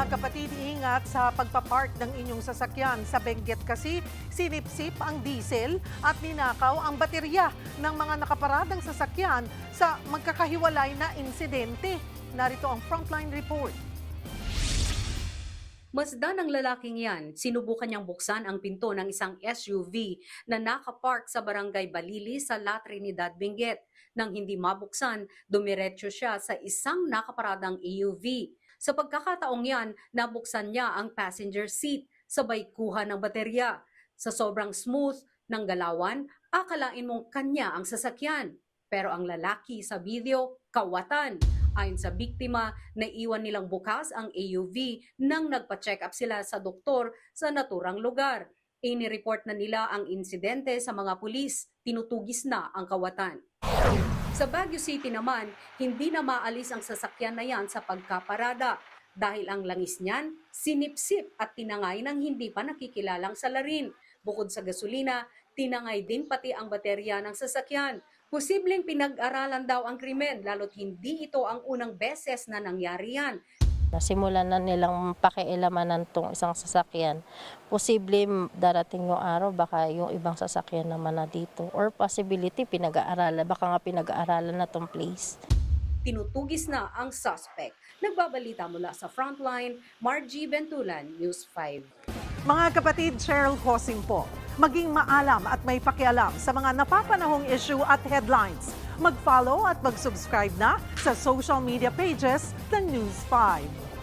Mga kapatid, ingat sa pagpapark ng inyong sasakyan. Sa Benguet kasi, sinipsip ang diesel at ninakaw ang baterya ng mga nakaparadang sasakyan sa magkakahiwalay na insidente. Narito ang Frontline Report. Masdan ng lalaking yan, sinubukan niyang buksan ang pinto ng isang SUV na nakapark sa barangay Balili sa La Trinidad, Benguet. Nang hindi mabuksan, dumiretso siya sa isang nakaparadang EUV. Sa pagkakataong yan, nabuksan niya ang passenger seat, sabay kuha ng baterya. Sa sobrang smooth ng galawan, akalain mong kanya ang sasakyan. Pero ang lalaki sa video, kawatan. Ayon sa biktima, naiwan nilang bukas ang AUV nang nagpa-check up sila sa doktor sa naturang lugar. Inireport na nila ang insidente sa mga pulis, tinutugis na ang kawatan. Sa Baguio City naman, hindi na maalis ang sasakyan na yan sa pagkaparada dahil ang langis niyan sinipsip at tinangay ng hindi pa nakikilalang salarin. Bukod sa gasolina, tinangay din pati ang baterya ng sasakyan. Posibleng pinag-aralan daw ang krimen lalo't hindi ito ang unang beses na nangyari yan. Nasimulan na nilang pakialamanan tong isang sasakyan. Posible darating yung araw, baka yung ibang sasakyan naman na dito. Or possibility, baka nga pinag-aaralan na tong place. Tinutugis na ang suspect. Nagbabalita mula sa Frontline, Margie Bentulan, News 5. Mga kapatid, Cheryl Hosing po. Maging maalam at may pakialam sa mga napapanahong issue at headlines. Mag-follow at mag-subscribe na sa social media pages ng News 5.